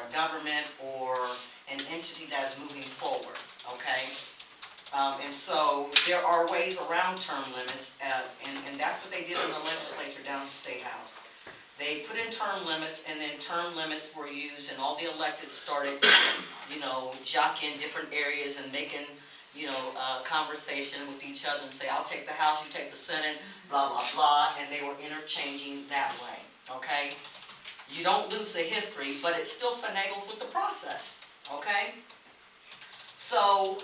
a government or an entity that is moving forward, okay? And so there are ways around term limits, and that's what they did in the legislature down in the State House. They put in term limits, and then term limits were used, and all the electeds started, jockeying different areas and making, conversation with each other and say, I'll take the House, you take the Senate, blah, blah, blah, and they were interchanging that way, okay? You don't lose the history, but it still finagles with the process, okay? So,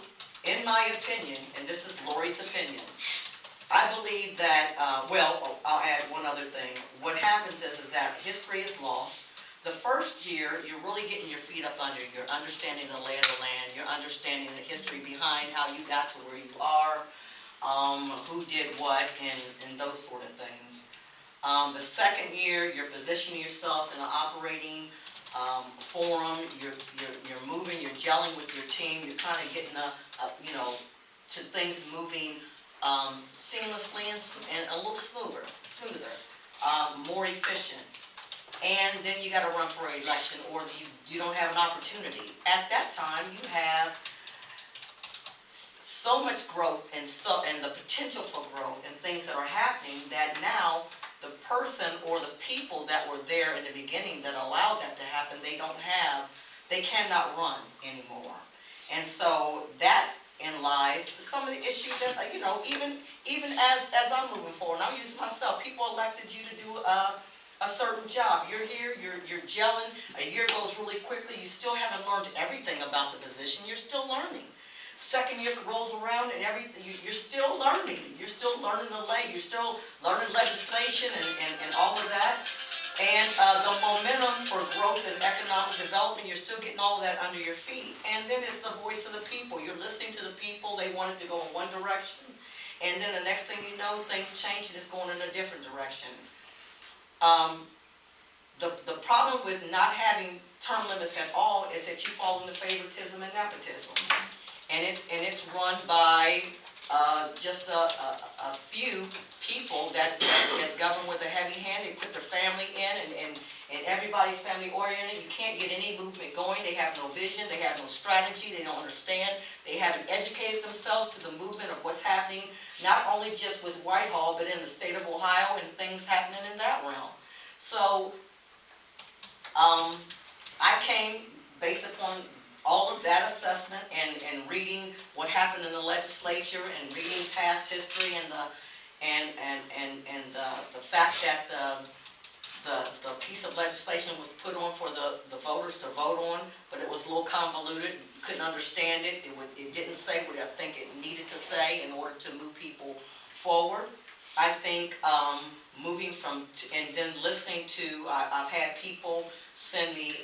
in my opinion, and this is Lori's opinion, I believe that, I'll add one other thing. What happens is that history is lost. The first year, you're really getting your feet up under. You're understanding the lay of the land. You're understanding the history behind how you got to where you are, who did what, and those sort of things. The second year, you're positioning yourselves in an operating forum. You're moving. You're gelling with your team. You're kind of getting to things moving seamlessly and a little smoother, more efficient. And then you got to run for an election, or you don't have an opportunity. At that time, you have so much growth and the potential for growth and things that are happening that now the person or the people that were there in the beginning that allowed that to happen, they cannot run anymore. And so that lies some of the issues that, even as I'm moving forward, and I'll use myself, people elected you to do a certain job. You're here, you're gelling, a year goes really quickly, you still haven't learned everything about the position, you're still learning. Second year rolls around and you're still learning. You're still learning the lay, you're still learning legislation and all of that. And the momentum for growth and economic development, you're still getting all of that under your feet. And then it's the voice of the people. You're listening to the people, they want it to go in one direction. And then the next thing you know, things change and it's going in a different direction. The problem with not having term limits at all is that you fall into favoritism and nepotism. And it's run by just a few people that govern with a heavy hand. They put their family in, and everybody's family oriented. You can't get any movement going. They have no vision. They have no strategy. They don't understand. They haven't educated themselves to the movement of what's happening, not only just with Whitehall, but in the state of Ohio and things happening in that realm. So I came based upon all of that assessment and reading what happened in the legislature and reading past history and the fact that the piece of legislation was put on for the voters to vote on, but it was a little convoluted. You couldn't understand it. It didn't say what I think it needed to say in order to move people forward. I think moving from, and then listening to, I've had people send me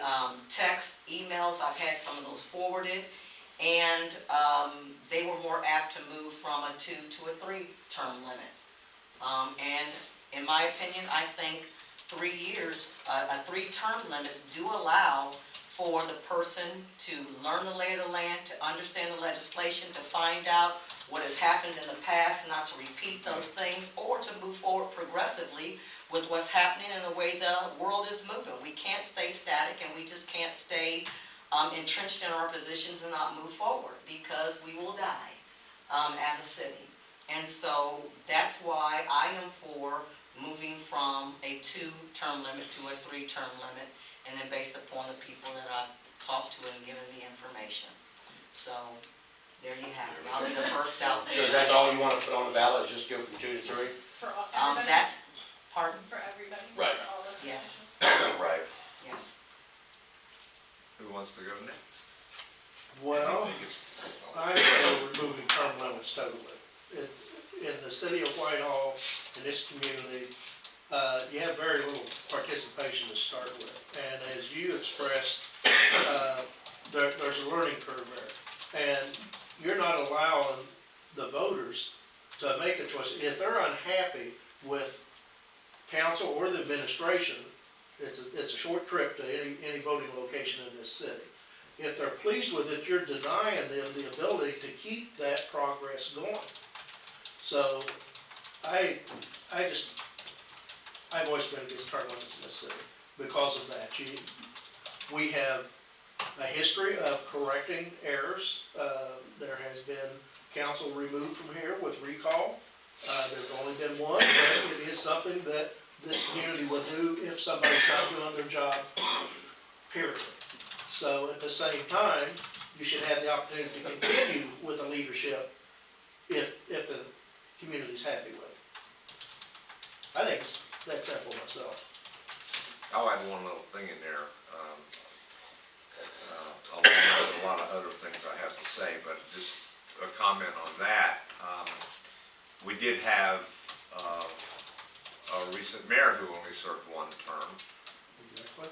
texts, emails, I've had some of those forwarded, and they were more apt to move from a 2 to a 3 term limit. And in my opinion, I think 3 years, 3 term limits do allow for the person to learn the lay of the land, to understand the legislation, to find out what has happened in the past, not to repeat those things, or to move forward progressively with what's happening in the way the world is moving. We can't stay static, and we just can't stay entrenched in our positions and not move forward, because we will die as a city. And so that's why I am for moving from a 2-term limit to a 3-term limit, and then based upon the people that I've talked to and given the information. So there you have it. I'll be the first out there. So is that all you want to put on the ballot, is just go from 2 to 3? For everybody? That's, pardon? For everybody? Right. For all of the Yes. Right. Yes. Who wants to go next? Well, I'm for removing term limits totally. In the city of Whitehall, in this community, you have very little participation to start with. And as you expressed, there's a learning curve there. And you're not allowing the voters to make a choice. If they're unhappy with council or the administration, it's a short trip to any voting location in this city. If they're pleased with it, you're denying them the ability to keep that progress going. So I've always been against term limits in this city because of that. We have a history of correcting errors. There has been council removed from here with recall. There's only been one, but it is something that this community will do if somebody's not doing their job, period. So at the same time, you should have the opportunity to continue with the leadership if the community's happy with it. I think it's that simple myself. I'll add one little thing in there, along with a lot of other things I have to say, but just a comment on that. We did have a recent mayor who only served one term. Exactly.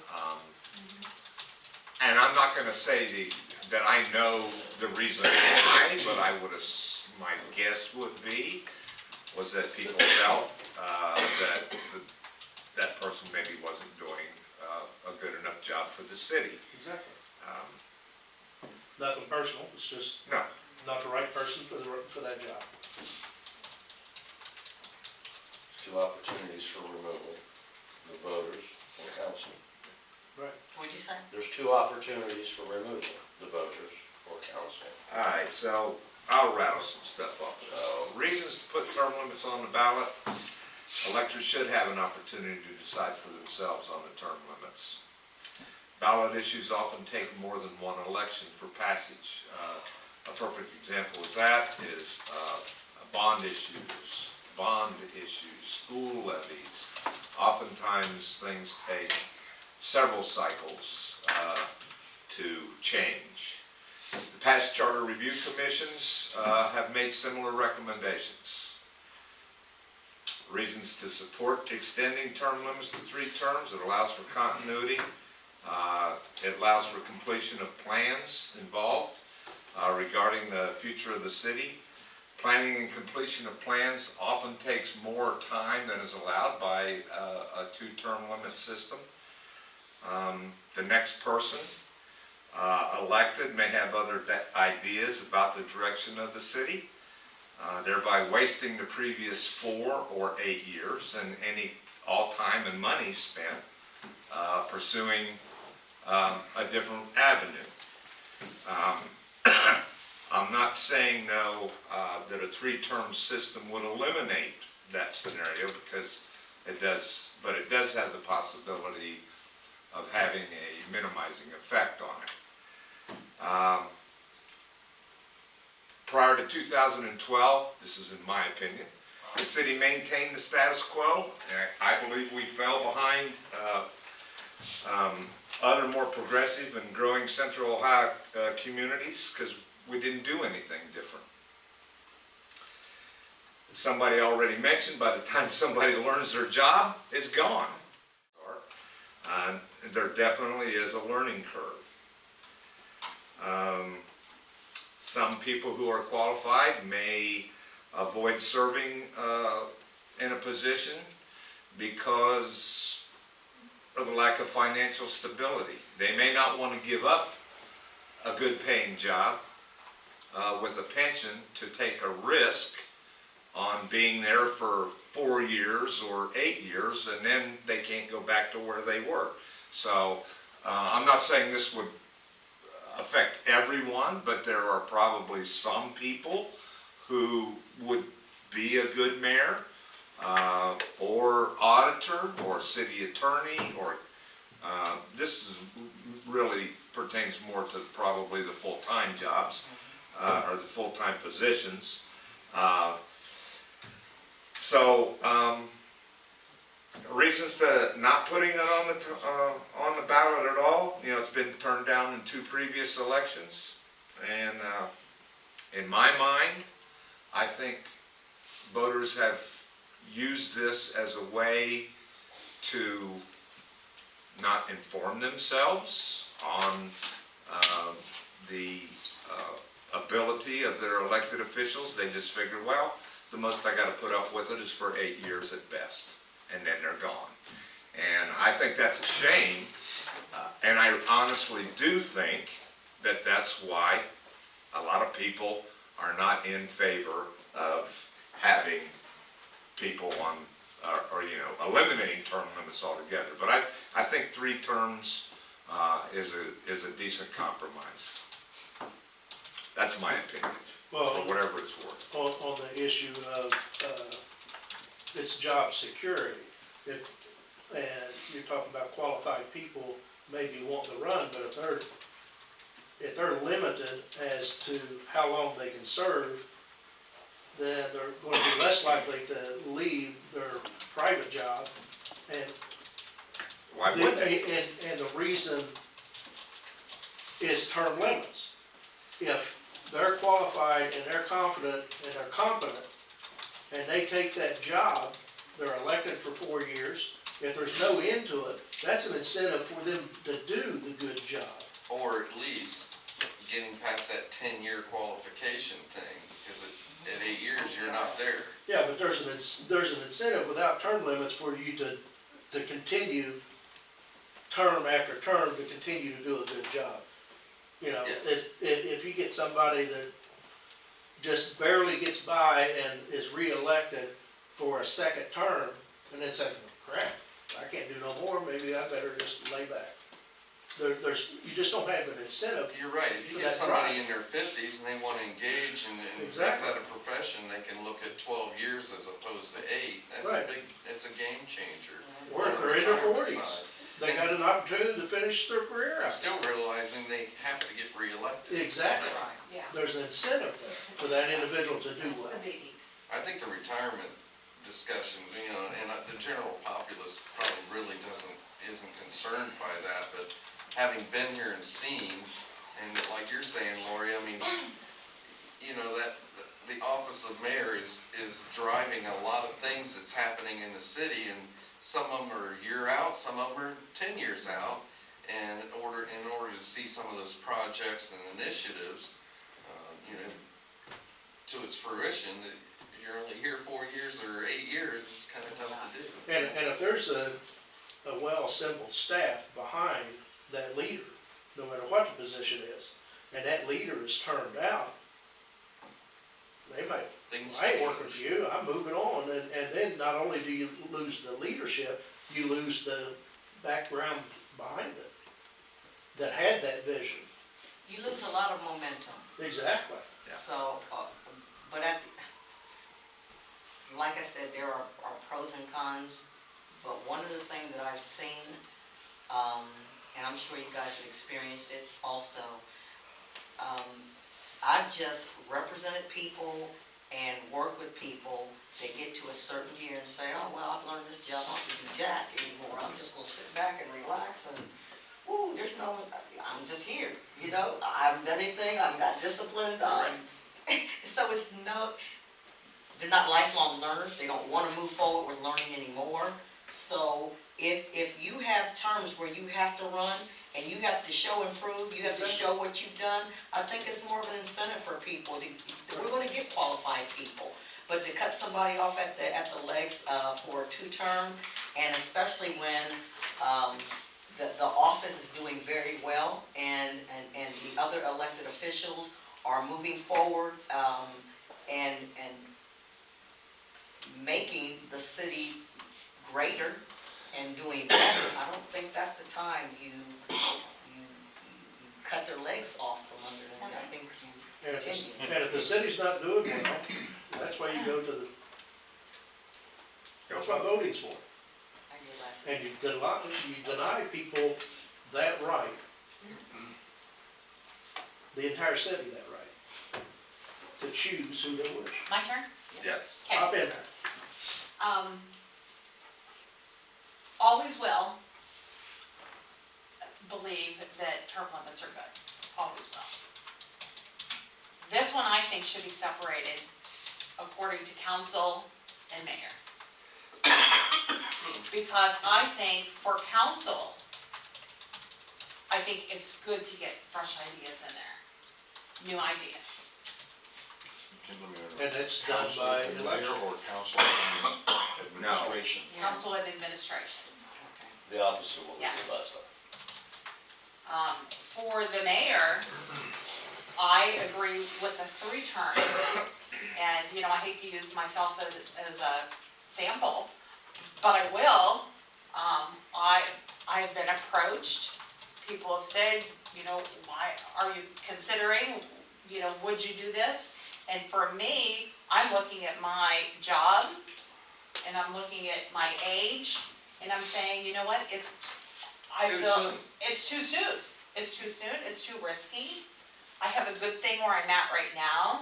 And I'm not gonna say that I know the reason why, but my guess would be, was that people felt that person maybe wasn't doing a good enough job for the city. Exactly. Nothing personal, it's just No, not the right person for that job. Two opportunities for removal, the voters or council. Right. What'd you say? There's two opportunities for removal, the voters or council. all right, so I'll rattle some stuff up. Reasons to put term limits on the ballot. Electors should have an opportunity to decide for themselves on the term limits. Ballot issues often take more than one election for passage. A perfect example of that is bond issues, school levies. Oftentimes things take several cycles to change. The past charter review commissions have made similar recommendations. Reasons to support extending term limits to 3 terms: it allows for continuity, it allows for completion of plans involved regarding the future of the city. Planning and completion of plans often takes more time than is allowed by a 2-term limit system. The next person elected may have other ideas about the direction of the city, thereby wasting the previous 4 or 8 years and all time and money spent pursuing a different avenue. I'm not saying, though, that a 3-term system would eliminate that scenario, because it does, but it does have the possibility of having a minimizing effect on it. Prior to 2012, this is in my opinion, the city maintained the status quo. I believe we fell behind other more progressive and growing Central Ohio communities because we didn't do anything different. Somebody already mentioned, by the time somebody learns their job, it's gone. There definitely is a learning curve. Some people who are qualified may avoid serving in a position because of a lack of financial stability. They may not want to give up a good paying job with a pension to take a risk on being there for 4 years or 8 years, and then they can't go back to where they were. So I'm not saying this would affect everyone, but there are probably some people who would be a good mayor or auditor or city attorney, or this really pertains more to probably the full-time jobs or the full-time positions. Reasons to not putting it on the ballot at all. You know, it's been turned down in 2 previous elections, and in my mind, I think voters have used this as a way to not inform themselves on the ability of their elected officials. They just figure, well, the most I got to put up with it is for 8 years at best, and then they're gone. And I think that's a shame, and I honestly do think that that's why a lot of people are not in favor of having people on, or you know, eliminating term limits altogether. But I think 3 terms is a decent compromise. That's my opinion, for Well, whatever it's worth. on the issue of, it's job security. And you're talking about qualified people maybe wanting to run, but if they're limited as to how long they can serve, then they're going to be less likely to leave their private job. And Why would they? and the reason is term limits. If they're qualified and they're confident and they're competent, and they take that job, they're elected for 4 years, if there's no end to it, that's an incentive for them to do the good job. Or at least getting past that 10-year qualification thing, because at 8 years, you're not there. Yeah, but there's an incentive without term limits for you to continue term after term to continue to do a good job. You know, Yes. if you get somebody that just barely gets by and is reelected for a second term, and then say, crap, I can't do no more, maybe I better just lay back. You just don't have an incentive. You're right, if you get That's somebody right. in their 50s and they want to engage and make Exactly. that a profession, they can look at 12 years as opposed to 8. Right. That's a game changer. Or if on the they're in their retirement 40s, side. they got an opportunity to finish their career And out. still realizing they have to get reelected. Exactly. Right. Yeah. There's an incentive there for that individual to do That's well. the biggie. I think the retirement discussion, and the general populace probably really isn't concerned by that, but having been here and seen, and like you're saying, Lori, I mean, that the office of mayor is driving a lot of things that's happening in the city, and some of them are a year out, some of them are 10 years out, and in order to see some of those projects and initiatives, to its fruition, if you're only here 4 years or 8 years, it's kind of tough to do. And if there's a well-assembled staff behind that leader, no matter what the position is, and that leader is termed out, they might, Things I ain't working change. for you, I'm moving on, and then not only do you lose the leadership, you lose the background behind it, that had that vision. You lose a lot of momentum. Exactly. Yeah. So, but like I said, there are pros and cons, but one of the things that I've seen, and I'm sure you guys have experienced it also, I've just represented people and worked with people that get to a certain year and say, oh, well, I've learned this job, I don't have to do jack anymore, I'm just gonna sit back and relax and, woo, I'm just here, I haven't done anything, I've got disciplined, so they're not lifelong learners, they don't wanna move forward with learning anymore. So if you have terms where you have to run and you have to show and prove, you have to show what you've done, I think it's more of an incentive for people. We're gonna get qualified people, but to cut somebody off at the legs for a 2-term, and especially when the office is doing very well and the other elected officials are moving forward and making the city greater and doing better, I don't think that's the time you cut their legs off from under them. I think you And continue. if the city's not doing well, that's why you go to that's what voting's for. I realize. And you deny people that right, the entire city that right, to choose who they wish. My turn? Yes. Okay. Hop in there. Always will believe that term limits are good. Always will. This one I think should be separated according to council and mayor. Because I think for council, I think it's good to get fresh ideas in there, new ideas. And that's done by election. Or council and administration? Yeah. Council and administration. The opposite of what we did Yes. last time. For the mayor, I agree with the 3 terms. And, I hate to use myself as a sample, but I will. I have been approached people have said, you know, why are you considering, you know, would you do this? And for me, I'm looking at my job, and I'm looking at my age, and I'm saying, you know what, I Too feel, soon. it's too soon. It's too soon, it's too risky. I have a good thing where I'm at right now.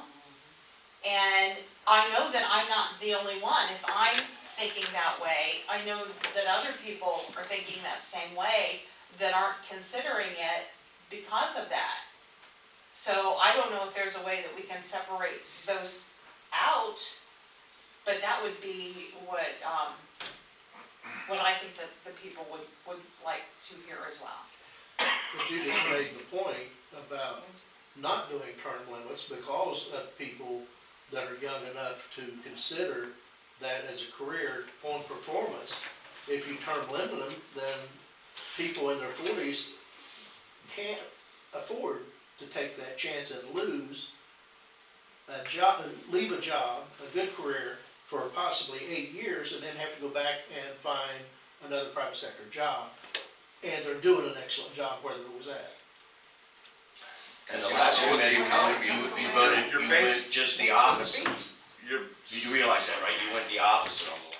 And I know that I'm not the only one. If I'm thinking that way, I know that other people are thinking that same way that aren't considering it because of that. So I don't know if there's a way that we can separate those out, but that would be what I think that the people would like to hear as well. But you just made the point about not doing term limits because of people that are young enough to consider that as a career on performance. If you term limit them, then people in their 40s can't afford to take that chance and lose a job, leave a job, a good career, for possibly 8 years, and then have to go back and find another private sector job. And they're doing an excellent job where it was at. And the That's last what the committee, economy you is you doing. voted, You're you basi- went just the opposite. You're, You realize that, right? You went the opposite on the